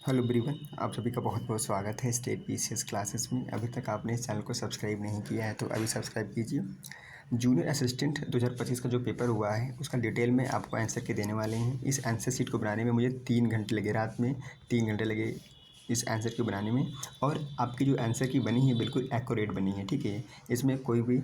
Hello everyone, आप सभी का बहुत बहुत स्वागत है स्टेट पीसीएस क्लासेस में। अभी तक आपने इस चैनल को सब्सक्राइब नहीं किया है तो अभी सब्सक्राइब कीजिए। जूनियर असिस्टेंट 2025 का जो पेपर हुआ है उसका डिटेल में आपको आंसर के देने वाले हैं। इस आंसर शीट को बनाने में मुझे 3 घंटे लगे, रात में 3 घंटे लगे इस आंसर को बनाने में। और आपकी जो आंसर की बनी है बिल्कुल एक्यूरेट बनी है, ठीक है। इसमें कोई भी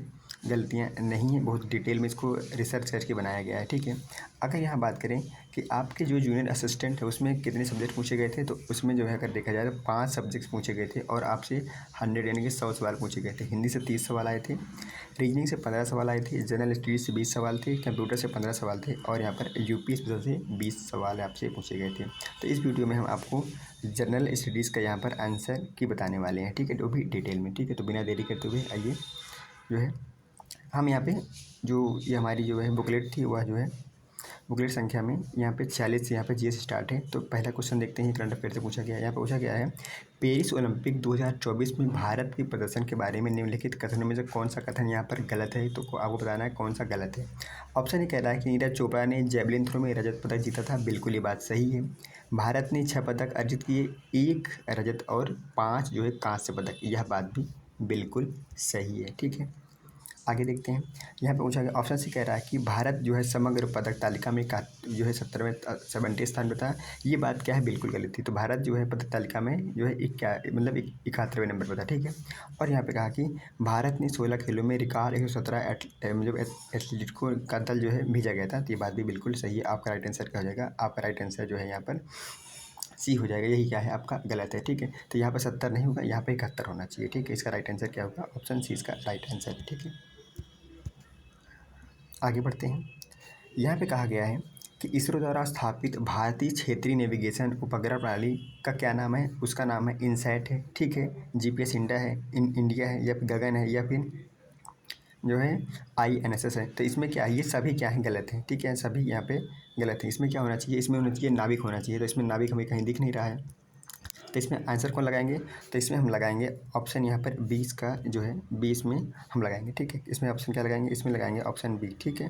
गलतियाँ नहीं है, बहुत डिटेल में इसको रिसर्च करके बनाया गया है, ठीक है। अगर यहाँ बात करें कि आपके जो जूनियर असिस्टेंट है उसमें कितने सब्जेक्ट पूछे गए थे, तो उसमें जो है अगर देखा जाए तो 5 सब्जेक्ट्स पूछे गए थे और आपसे 100 यानी कि 100 सवाल पूछे गए थे। हिंदी से 30 सवाल आए थे, रीजनिंग से 15 सवाल आए थे, जनरल स्टडीज़ से 20 सवाल थे, कंप्यूटर से 15 सवाल थे और यहाँ पर यूपी स्पेशल से 20 सवाल आपसे पूछे गए थे। तो इस वीडियो में हम आपको जनरल स्टडीज़ का यहाँ पर आंसर की बताने वाले हैं, ठीक है, जो भी डिटेल में, ठीक है। तो बिना देरी करते हुए आइए जो है हम यहाँ पे जो ये हमारी जो है बुकलेट थी वह जो है बुकलेट संख्या में यहाँ पे 46 से यहाँ पे जीएस स्टार्ट है। तो पहला क्वेश्चन देखते हैं, करंट अफेयर से पूछा गया है। यहाँ पे पूछा गया है, पेरिस ओलंपिक 2024 में भारत के प्रदर्शन के बारे में निम्नलिखित कथनों में से कौन सा कथन यहाँ पर गलत है। तो आपको बताना है कौन सा गलत है। ऑप्शन ये कह रहा है कि नीरज चोपड़ा ने जेवलिन थ्रो में रजत पदक जीता था। बिल्कुल ये बात सही है। भारत ने 6 पदक अर्जित किए, 1 रजत और 5 जो है कांस्य पदक। यह बात भी बिल्कुल सही है, ठीक है। आगे देखते हैं। यहाँ पे पूछा गया, ऑप्शन सी कह रहा है कि भारत जो है समग्र पदक तालिका में जो है 70वें स्थान पर था। ये बात क्या है, बिल्कुल गलत थी। तो भारत जो है पदक तालिका में जो है 71वें नंबर पर था, ठीक है। और यहाँ पे कहा कि भारत ने 16 खेलों में रिकॉर्ड 117 मतलब एथलीट को का दल जो है भेजा गया था। तो ये बात भी बिल्कुल सही है। आपका राइट आंसर क्या हो जाएगा, आपका राइट आंसर जो है यहाँ पर सी हो जाएगा। यही क्या है, आपका गलत है, ठीक है। तो यहाँ पर 70 नहीं होगा, यहाँ पर 71 होना चाहिए, ठीक है। इसका राइट आंसर क्या होगा, ऑप्शन सी इसका राइट आंसर है, ठीक है। आगे बढ़ते हैं। यहाँ पे कहा गया है कि इसरो द्वारा स्थापित भारतीय क्षेत्रीय नेविगेशन उपग्रह प्रणाली का क्या नाम है। उसका नाम है इनसैट है, ठीक है। जीपीएस इंडिया है, इंडिया है, या फिर गगन है, या फिर जो है INSS है। तो इसमें क्या है, ये सभी क्या है, गलत है, ठीक है। सभी यहाँ पे गलत है। इसमें क्या होना चाहिए, इसमें होना चाहिए नाविक होना चाहिए। तो इसमें नाविक हमें कहीं दिख नहीं रहा है। तो इसमें आंसर कौन लगाएंगे, तो इसमें हम लगाएंगे ऑप्शन यहाँ पर 20 का जो है 20 में हम लगाएंगे, ठीक है। इसमें ऑप्शन क्या लगाएंगे, इसमें लगाएंगे ऑप्शन बी, ठीक है।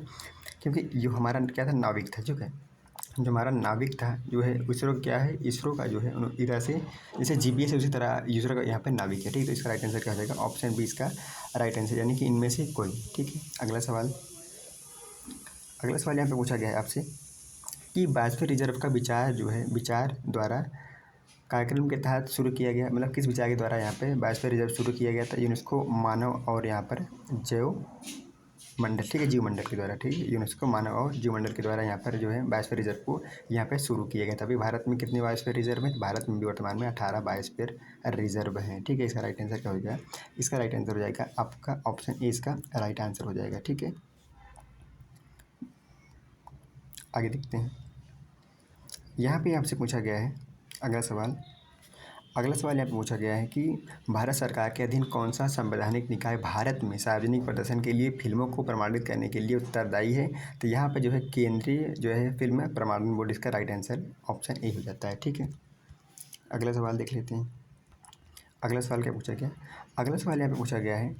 क्योंकि जो हमारा क्या था, नाविक था, ठीक है। जो हमारा नाविक था जो है इसरो क्या है, इसरो का जो है इधर से जैसे जीपीएस है उसी तरह इसरो का यहाँ पर नाविक है, ठीक है। तो इसका राइट आंसर क्या हो जाएगा, ऑप्शन बी इसका राइट आंसर, यानी कि इनमें से कोई, ठीक है। अगला सवाल यहाँ पे पूछा गया है आपसे कि वाजपेयी रिजर्व का विचार जो है विचार द्वारा कार्यक्रम के तहत शुरू किया गया, मतलब किस विचार के द्वारा यहाँ पे वाजपेयी रिजर्व शुरू किया गया था। यूनेस्को मानव और यहाँ पर जैव मंडल, ठीक है, जीव मंडल के द्वारा, ठीक है। यूनेस्को मानव और जीव मंडल के द्वारा यहाँ पर जो है बायोस्फीयर रिजर्व को यहाँ पे शुरू किया गया था। अभी भारत में कितने बायोस्फीयर रिजर्व है, भारत में भी वर्तमान में 18 बायोस्फीयर रिजर्व हैं, ठीक है। इसका राइट आंसर क्या हो जाएगा, इसका राइट आंसर हो जाएगा आपका ऑप्शन ए इसका राइट आंसर हो जाएगा, ठीक है। आगे देखते हैं। यहाँ पे आपसे पूछा गया है अगला सवाल यहाँ पे पूछा गया है कि भारत सरकार के अधीन कौन सा संवैधानिक निकाय भारत में सार्वजनिक प्रदर्शन के लिए फिल्मों को प्रमाणित करने के लिए उत्तरदायी है। तो यहाँ पे जो है केंद्रीय जो है फिल्म प्रमाणन बोर्ड, इसका राइट आंसर ऑप्शन ए हो जाता है, ठीक है। अगला सवाल देख लेते हैं। अगला सवाल क्या पूछा गया, अगला सवाल यहाँ पे पूछा गया है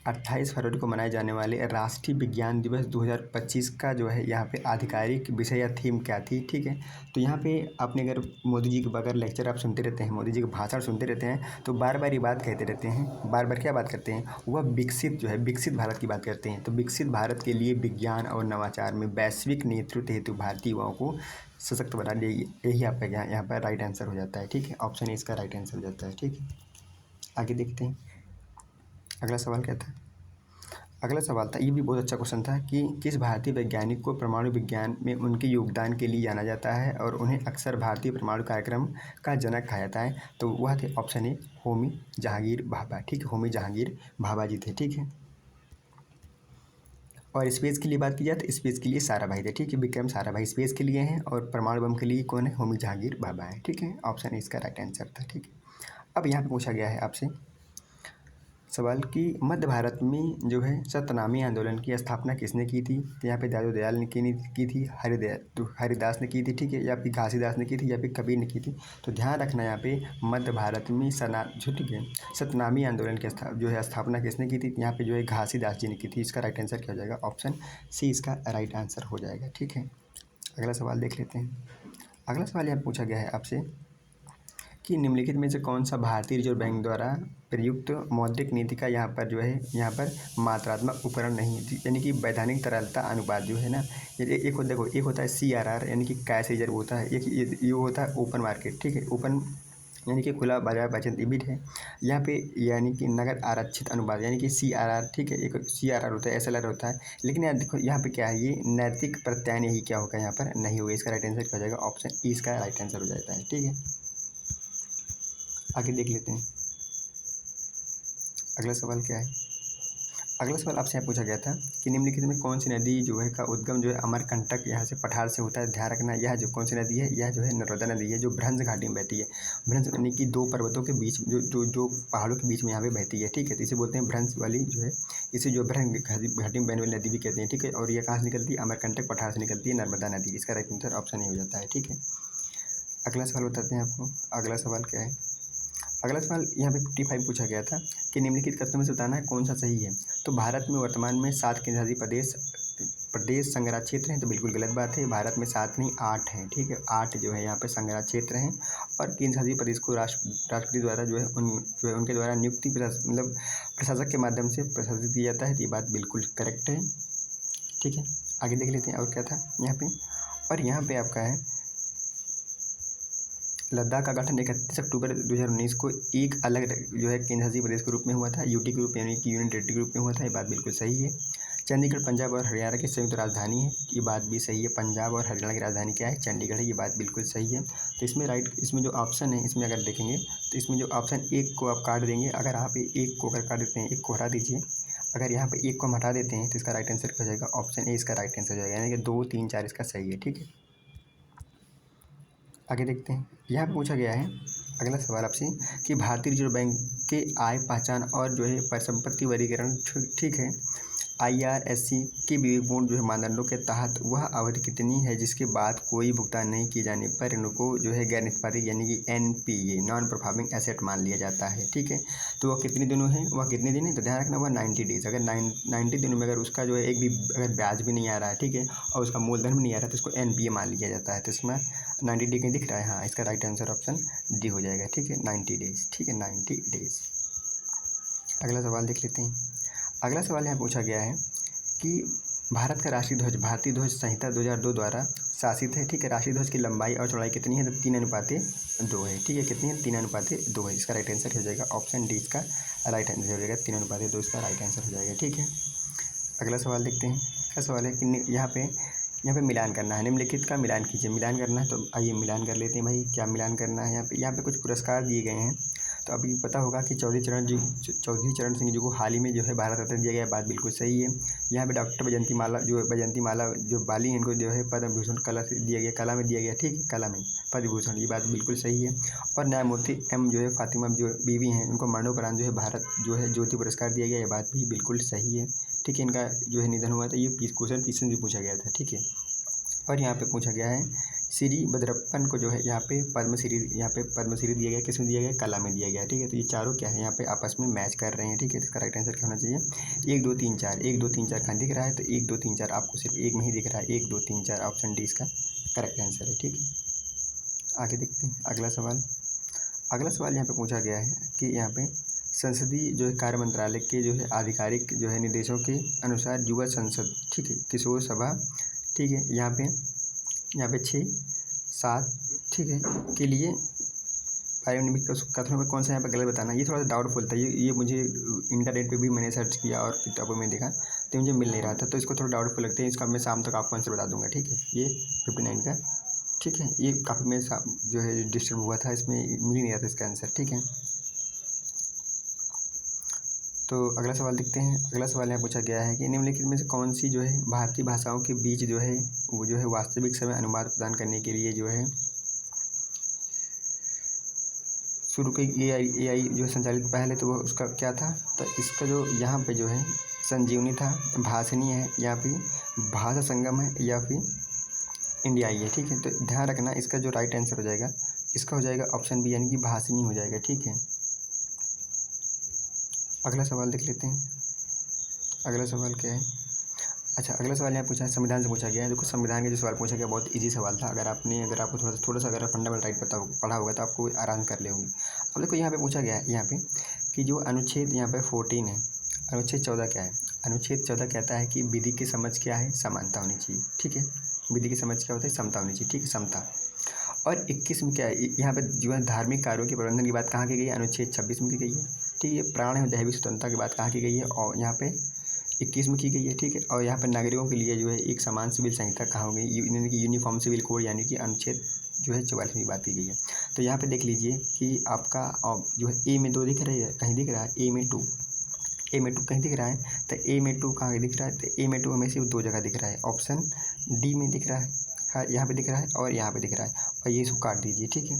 28 फरवरी को मनाए जाने वाले राष्ट्रीय विज्ञान दिवस 2025 का जो है यहाँ पे आधिकारिक विषय या थीम क्या थी, ठीक है। तो यहाँ पे आपने अगर मोदी जी के अगर लेक्चर आप सुनते रहते हैं, मोदी जी के भाषण सुनते रहते हैं, तो बार बार ये बात कहते रहते हैं, बार बार क्या बात करते हैं, वह विकसित जो है विकसित भारत की बात करते हैं। तो विकसित भारत के लिए विज्ञान और नवाचार में वैश्विक नेतृत्व हेतु भारतीय युवाओं को सशक्त बनाने, यही आपका यहाँ पर राइट आंसर हो जाता है, ठीक है। ऑप्शन ए इसका राइट आंसर हो जाता है, ठीक है। आगे देखते हैं। अगला सवाल क्या था, अगला सवाल था, ये भी बहुत अच्छा क्वेश्चन था कि किस भारतीय वैज्ञानिक को परमाणु विज्ञान में उनके योगदान के लिए जाना जाता है और उन्हें अक्सर भारतीय परमाणु कार्यक्रम का जनक कहा जाता है। तो वह थे ऑप्शन ए होमी जहांगीर भाभा, ठीक है। होमी जहांगीर भाभा जी थे, ठीक है। और स्पेस के लिए बात की जाए तो स्पेस के लिए साराभाई थे, ठीक है। विक्रम साराभाई स्पेस के लिए हैं और परमाणु बम के लिए कौन है, होमी जहांगीर भाभा है, ठीक है। ऑप्शन ए इसका राइट आंसर था, ठीक है। अब यहाँ पे पूछा गया है आपसे सवाल कि मध्य भारत में जो है सतनामी आंदोलन की स्थापना किसने की थी। तो यहाँ पे दादू दयाल ने की थी, हरिदास ने की थी, ठीक है, या फिर घासीदास ने की थी, या फिर कबीर ने की थी। तो ध्यान रखना यहाँ पे मध्य भारत में ठीक है सतनामी आंदोलन की जो है स्थापना किसने की थी। यहाँ पे जो है घासीदास जी ने की थी। इसका राइट आंसर क्या हो जाएगा, ऑप्शन सी इसका राइट आंसर हो जाएगा, ठीक है। अगला सवाल देख लेते हैं। अगला सवाल यहाँ पूछा गया है आपसे कि निम्नलिखित में से कौन सा भारतीय रिजर्व बैंक द्वारा प्रयुक्त मौद्रिक नीति का यहाँ पर जो है यहाँ पर मात्रात्मक उपकरण नहीं है, यानी कि वैधानिक तरलता अनुपात जो है ना, ये एक होता देखो, एक होता है CRR यानी कि कैश रिजर्व होता है, एक ये होता है ओपन मार्केट, ठीक है, ओपन यानी कि खुला बाजार बचत लिमिट है। यहाँ पे यानी कि नगद आरक्षित अनुपात यानी कि CRR, ठीक है, एक CRR होता है, SLR होता है। लेकिन यार देखो यहाँ पे क्या है, ये नैतिक प्रत्यायन यही क्या होगा यहाँ पर नहीं होगा, इसका राइट आंसर क्या हो जाएगा, ऑप्शन ई इसका राइट आंसर हो जाता है, ठीक है। आगे देख लेते हैं अगला सवाल क्या है। अगला सवाल आपसे यहाँ पूछा गया था कि निम्नलिखित में कौन सी नदी जो है का उद्गम जो है अमरकंटक यहाँ से पठार से होता है। ध्यान रखना, यह जो कौन सी नदी है, यह जो है नर्मदा नदी है, जो भ्रंश घाटी में बहती है। भ्रंश यानी कि दो पर्वतों के बीच जो पहाड़ों के बीच में यहाँ पे बहती है, ठीक है, तो इसे बोलते हैं भ्रंश वाली जो है, इसे जो भ्रंश घाटी में बहने वाली नदी भी कहते हैं, ठीक है। और यह कहाँ से निकलती है, अमरकंटक पठार से निकलती है, नर्मदा नदी। इसका राइट आंसर ऑप्शन ए हो जाता है, ठीक है। अगला सवाल बताते हैं आपको। अगला सवाल क्या है, अगला सवाल यहाँ पे 55 पूछा गया था कि निम्नलिखित कथनों में से बताना है कौन सा सही है। तो भारत में वर्तमान में 7 केंद्रशासित प्रदेश संग्रह क्षेत्र हैं, तो बिल्कुल गलत बात है। भारत में 7 नहीं 8 हैं, ठीक है, 8 जो है यहाँ पे संग्रह क्षेत्र हैं। और केंद्रशासित प्रदेश को राष्ट्रपति द्वारा जो है उनके द्वारा नियुक्ति मतलब प्रशासक के माध्यम से प्रशासित किया जाता है। तो ये बात बिल्कुल करेक्ट है, ठीक है। आगे देख लेते हैं और क्या था यहाँ पे। और यहाँ पे आपका है लद्दाख का गठन 31 अक्टूबर 2019 को एक अलग जो है केंद्रशासित प्रदेश के रूप में हुआ था, यूटी के रूप यानी कि यूनियन टेरिटरी के रूप में हुआ था। ये बात बिल्कुल सही है। चंडीगढ़ पंजाब और हरियाणा की संयुक्त राजधानी है, ये बात भी सही है। पंजाब और हरियाणा की राजधानी क्या है, चंडीगढ़ है, ये बात बिल्कुल सही है। तो इसमें जो ऑप्शन है, इसमें अगर देखेंगे तो इसमें जो ऑप्शन एक को आप काट देंगे, अगर आप एक को अगर काट देते हैं, एक को हटा दीजिए, अगर यहाँ पे एक को हम हटा देते हैं तो इसका राइट आंसर क्या हो जाएगा, ऑप्शन ए इसका राइट आंसर हो जाएगा, यानी कि 2 3 4 इसका सही है, ठीक है। आगे देखते हैं, यहाँ पे पूछा गया है अगला सवाल आपसे कि भारतीय रिजर्व बैंक के आय पहचान और जो है परिसंपत्ति वर्गीकरण, ठीक है, IRSC के विवेकपूर्ण जो है मानदंडों के तहत वह अवधि कितनी है जिसके बाद कोई भुगतान नहीं किए जाने पर इनको जो है गैर निष्पादित यानी कि NPA नॉन परफॉर्मिंग एसेट मान लिया जाता है, ठीक है। तो वह कितने दिनों है, वह कितने दिन है, तो ध्यान रखना वह 90 डेज। अगर 90 दिनों में अगर उसका जो है एक भी अगर ब्याज भी नहीं आ रहा है, ठीक है, और उसका मूलधन भी नहीं आ रहा है, तो इसको NPA मान लिया जाता है। तो इसमें 90 डे कहीं दिख रहा है, हाँ, इसका राइट आंसर ऑप्शन डी हो जाएगा, ठीक है, 90 डेज, ठीक है, 90 डेज। अगला सवाल देख लेते हैं। अगला सवाल यहाँ पूछा गया है कि भारत का राष्ट्रीय ध्वज भारतीय ध्वज संहिता 2002 द्वारा शासित है, ठीक है। राष्ट्रीय ध्वज की लंबाई और चौड़ाई कितनी है, तो 3:2 है, ठीक है, कितनी है, 3:2 है। इसका राइट आंसर हो जाएगा ऑप्शन डी, इसका राइट आंसर हो जाएगा 3:2 इसका राइट आंसर हो जाएगा, ठीक है। अगला सवाल देखते हैं। क्या सवाल है कि यहाँ पे मिलान करना है, निम्नलिखित का मिलान कीजिए। मिलान करना है तो आइए मिलान कर लेते हैं भाई, क्या मिलान करना है। यहाँ पे कुछ पुरस्कार दिए गए हैं। तो अभी पता होगा कि चौधरी चरण सिंह जी को हाल ही में जो है भारत रत्न दिया गया, बात बिल्कुल सही है। यहाँ पे डॉक्टर वैजयंती माला जो बाली हैं, इनको जो है पद्म भूषण कला से दिया गया, कला में दिया गया, ठीक है, कला में पद्म भूषण, ये बात बिल्कुल सही है। और न्यायमूर्ति M जो है फातिमा जो बीवी हैं, उनको मरणोपरांत जो है भारत जो है ज्योति पुरस्कार दिया गया, ये बात भी बिल्कुल सही है, ठीक है। इनका जो है निधन हुआ था, ये क्वेश्चन भी पूछा गया था, ठीक है। और यहाँ पे पूछा गया है श्री भद्रप्पन को जो है यहाँ पे पद्मश्री दिया गया, किसमें दिया गया, कला में दिया गया, ठीक है। तो ये चारों क्या है यहाँ पे आपस में मैच कर रहे हैं, ठीक है। तो इसका राइट आंसर क्या होना चाहिए, 1 2 3 4, 1 2 3 4 कहाँ दिख रहा है, तो 1 2 3 4 आपको सिर्फ एक में ही दिख रहा है, 1 2 3 4 ऑप्शन डी इसका करेक्ट आंसर है, ठीक है। आगे देखते हैं अगला सवाल। अगला सवाल यहाँ पे पूछा गया है कि यहाँ पे संसदीय जो है कार्य मंत्रालय के जो है आधिकारिक जो है निर्देशों के अनुसार युवा संसद, ठीक है, किशोर सभा, ठीक है, यहाँ पे 6 7, ठीक है, के लिए पारिनिमिक कथनों में कौन सा यहाँ पे गलत बताना, ये थोड़ा सा डाउटफुल था। ये मुझे इंटरनेट पे भी मैंने सर्च किया और किताबों में देखा तो मुझे मिल नहीं रहा था, तो इसको थोड़ा डाउटफुल लगता है। इसका मैं शाम तक आपको आंसर बता दूंगा, ठीक है। ये 59 का, ठीक है, ये काफ़ी मैं जो है डिस्टर्ब हुआ था, इसमें मिल ही नहीं रहा था इसका आंसर, ठीक है। तो अगला सवाल देखते हैं। अगला सवाल यहाँ पूछा गया है कि निम्नलिखित में से कौन सी जो है भारतीय भाषाओं के बीच जो है वो जो है वास्तविक समय अनुवाद प्रदान करने के लिए जो है शुरू की AI जो संचालित पहले, तो वो उसका क्या था, तो इसका जो यहाँ पे जो है संजीवनी था, भाषिनी है, या फिर भाषा संगम है, या फिर इंडिया आई है, ठीक है। तो ध्यान रखना इसका जो राइट आंसर हो जाएगा, इसका हो जाएगा ऑप्शन बी, यानी कि भाषिनी हो जाएगा, ठीक है। अगला सवाल देख लेते हैं। अगला सवाल क्या है, अच्छा, अगला सवाल यहाँ पूछा है, संविधान से पूछा गया है। देखो संविधान का जो सवाल पूछा गया बहुत इजी सवाल था। अगर आपको थोड़ा सा अगर फंडामेंटल राइट पढ़ा होगा तो आपको आराम कर ले होगी। अब देखो यहाँ पे पूछा गया है यहाँ पे कि जो अनुच्छेद यहाँ पे 14 है, अनुच्छेद 14 क्या है? अनुच्छेद 14 कहता है कि विधि की समझ क्या है? समानता होनी चाहिए, ठीक है। विधि की समझ क्या होता है? समता होनी चाहिए, ठीक है, समता। और 21 में क्या है? यहाँ पे जो है धार्मिक कार्यों के प्रबंधन की बात कहाँ की गई है? अनुच्छेद 26 में की गई है, ठीक है। प्राण एवं दैहिक स्वतंत्रता की बात कहाँ की गई है? और यहाँ पे 21 में की गई है, ठीक है। और यहाँ पर नागरिकों के लिए जो है एक समान सिविल संहिता कहाँ हो गई? यानी कि यूनिफॉर्म सिविल कोड, यानी कि अनुच्छेद जो है 44 में बात की गई है। तो यहाँ पे देख लीजिए कि आपका जो है ए में 2 दिख रही है, कहीं दिख रहा है? ए में 2, ए में 2 कहीं दिख रहा है? तो ए में 2 कहाँ दिख रहा है? तो ए में 2 हमें सिर्फ 2 जगह दिख रहा है, ऑप्शन डी में दिख रहा है, हाँ यहाँ पे दिख रहा है और यहाँ पे दिख रहा है। और ये इसको काट दीजिए, ठीक है।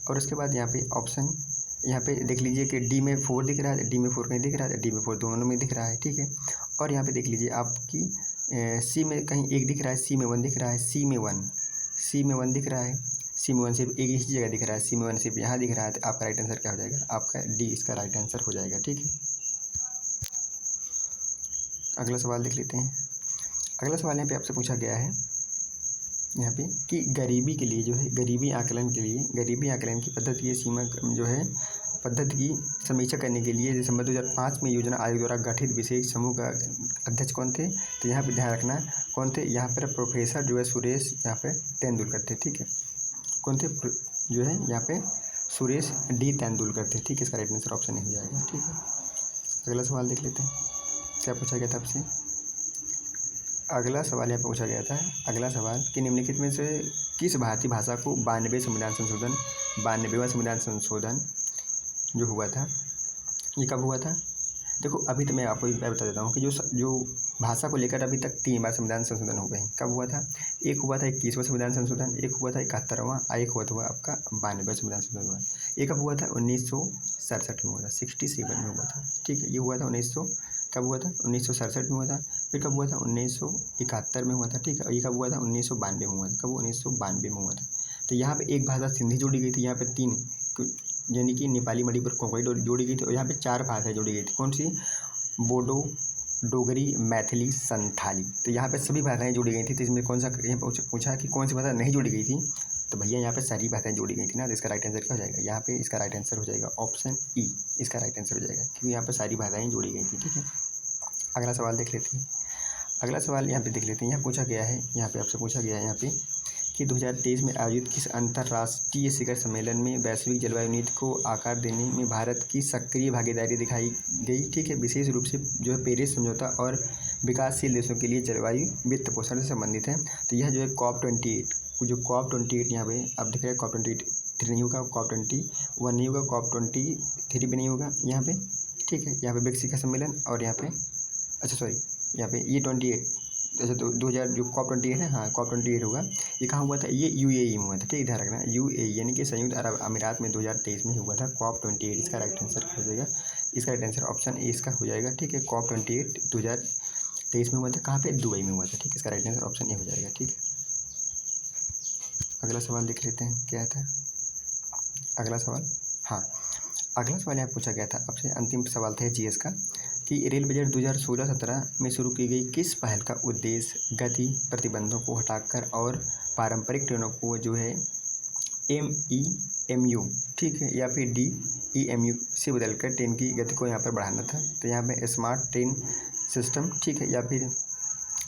और उसके बाद यहाँ पे ऑप्शन यहाँ पे देख लीजिए कि डी में 4 दिख रहा है, डी में 4 कहीं दिख रहा है, डी में 4 दोनों में दिख रहा है, ठीक है। और यहाँ पे देख लीजिए आपकी सी में कहीं 1 दिख रहा है, सी में 1 दिख रहा है, सी में 1 दिख रहा है, सी में 1 सिर्फ एक ही जगह दिख रहा है, सी में 1 सिर्फ यहाँ दिख रहा है। तो आपका राइट आंसर क्या हो जाएगा? आपका डी इसका राइट आंसर हो जाएगा, ठीक है। अगला सवाल देख लेते हैं। अगला सवाल यहाँ पे आपसे पूछा गया है यहाँ पे कि गरीबी के लिए जो है गरीबी आकलन के लिए गरीबी आकलन की पद्धति की सीमा जो है पद्धति की समीक्षा करने के लिए दिसंबर 2005 में योजना आयोग द्वारा गठित विशेष समूह का अध्यक्ष कौन थे? तो यहाँ पे ध्यान रखना कौन थे? यहाँ पर प्रोफेसर जो है सुरेश यहाँ पे तेंदुलकर थे, ठीक है। कौन थे? जो है यहाँ पे सुरेश डी तेंदुलकर थे, ठीक है। इसका राइट आंसर ऑप्शन नहीं हो जाएगा, ठीक है। अगला सवाल देख लेते हैं, क्या पूछा गया था आपसे। अगला सवाल यहाँ पूछा गया था, अगला सवाल कि निम्नलिखित में से किस भारतीय भाषा को 92वें संविधान संशोधन जो हुआ था, ये कब हुआ था? देखो अभी तो मैं आपको एक बार बता देता हूँ कि जो भाषा को लेकर अभी तक 3 बार संविधान संशोधन हो गए हैं। कब हुआ था? एक हुआ था 21वां संविधान संशोधन, एक हुआ था 71वां, एक हुआ था आपका 92वां संविधान संशोधन हुआ। एक कब हुआ था? 1967 में हुआ था, 67 में हुआ था, ठीक है। ये हुआ था कब हुआ था? 1967 में हुआ था। फिर कब हुआ था? 1971 में हुआ था, ठीक है। और ये कब हुआ था? 1992 में हुआ था। कब? 1992 में हुआ था। तो यहाँ पे एक भाषा सिंधी जोड़ी गई थी, यहाँ पे 3 यानी कि नेपाली, मणिपुर, कोंकणी जोड़ी गई थी। और यहाँ पे 4 भाषाएं जोड़ी गई थी, कौन सी? बोडो, डोगरी, मैथिली, संथाली। तो यहाँ पे सभी भाषाएं जोड़ी गई थी। तो इसमें कौन सा पूछा कि कौन सी भाषा नहीं जोड़ी गई थी? तो भैया यहाँ पे सारी भाषाएं जोड़ी गई थी ना। तो इसका राइट आंसर क्या हो जाएगा? यहाँ पे इसका राइट आंसर हो जाएगा ऑप्शन ई, इसका राइट आंसर हो जाएगा, क्योंकि यहाँ पे सारी भाषाएं जोड़ी गई थी, ठीक है। अगला सवाल देख लेते हैं। अगला सवाल यहाँ पे देख लेते हैं। यहाँ पूछा गया है, यहाँ पे आपसे पूछा गया है यहाँ पे कि 2023 में आयोजित किस अंतर्राष्ट्रीय शिखर सम्मेलन में वैश्विक जलवायु नीति को आकार देने में भारत की सक्रिय भागीदारी दिखाई गई, ठीक है। विशेष रूप से जो है पेरिस समझौता और विकासशील देशों के लिए जलवायु वित्त पोषण से संबंधित है। तो यह जो है COP28, जो COP28 यहाँ पे आप देख रहे हैं, COP23 नहीं होगा, COP21 नहीं होगा, COP23 भी नहीं होगा यहाँ पे, ठीक है। यहाँ पे ब्रिक्स शिखर सम्मेलन और यहाँ पे अच्छा सॉरी यहाँ पे ये 28 अच्छा 2000 जो COP28 है, हाँ COP28 होगा। ये कहाँ हुआ था? ये UAE में हुआ था, ठीक है, ध्यान रखना। UAE यानी कि संयुक्त अरब अमीरात में 2023 में हुआ था COP28। इसका राइट आंसर हो जाएगा, इसका राइट आंसर ऑप्शन ए इसका हो जाएगा, ठीक है। COP28 2023 में हुआ था, कहाँ पे? दुबई में हुआ था, ठीक है। इसका राइट आंसर ऑप्शन ए हो जाएगा, ठीक है। अगला सवाल देख लेते हैं, क्या था अगला सवाल। हाँ, अगला सवाल यहाँ पूछा गया था आपसे, अंतिम सवाल था GS का कि रेल बजट 2016-17 में शुरू की गई किस पहल का उद्देश्य गति प्रतिबंधों को हटाकर और पारंपरिक ट्रेनों को जो है MEMU, ठीक है, या फिर DEMU से बदलकर ट्रेन की गति को यहाँ पर बढ़ाना था। तो यहाँ पे स्मार्ट ट्रेन सिस्टम, ठीक है, या फिर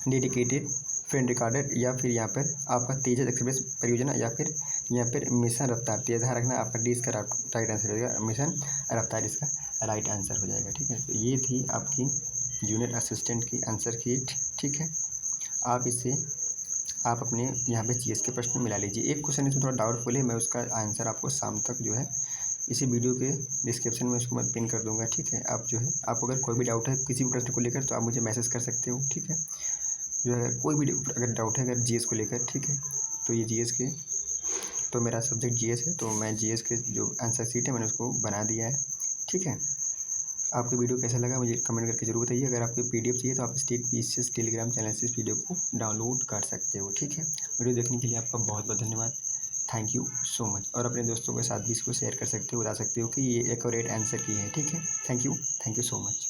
डेडिकेटेड फ्रेंड रिकॉर्डर, या फिर यहाँ पर आपका तेजस एक्सप्रेस परियोजना, या फिर यहाँ पर मिशन रफ्तार। तो ध्यान रखना आपका डी इसका राइट आंसर हो जाएगा, मिशन रफ्तार इसका राइट आंसर हो जाएगा, ठीक है। तो ये थी आपकी जूनियर असिस्टेंट की आंसर शीट, ठीक है। आप इससे आप अपने यहाँ पे GS के प्रश्न मिला लीजिए। एक क्वेश्चन इसमें थोड़ा डाउटफुल है, मैं उसका आंसर आपको शाम तक जो है इसी वीडियो के डिस्क्रिप्शन में उसको मैं पिन कर दूंगा, ठीक है। आप जो है आपको अगर कोई भी डाउट है किसी भी प्रश्न को लेकर तो आप मुझे मैसेज कर सकते हो, ठीक है। जो है कोई भी अगर डाउट है अगर GS को लेकर, ठीक है। तो ये GS के तो मेरा सब्जेक्ट GS है, तो मैं GS के जो आंसर शीट है मैंने उसको बना दिया है, ठीक है। आपको वीडियो कैसा लगा मुझे कमेंट करके जरूर बताइए। अगर आपको PDF चाहिए तो आप स्टेट पीसीएस टेलीग्राम चैनल से इस वीडियो को डाउनलोड कर सकते हो, ठीक है। वीडियो देखने के लिए आपका बहुत बहुत धन्यवाद, थैंक यू सो मच। और अपने दोस्तों के साथ भी इसको शेयर कर सकते हो, बता सकते हो कि ये एक्यूरेट आंसर की है, ठीक है। Thank you so much.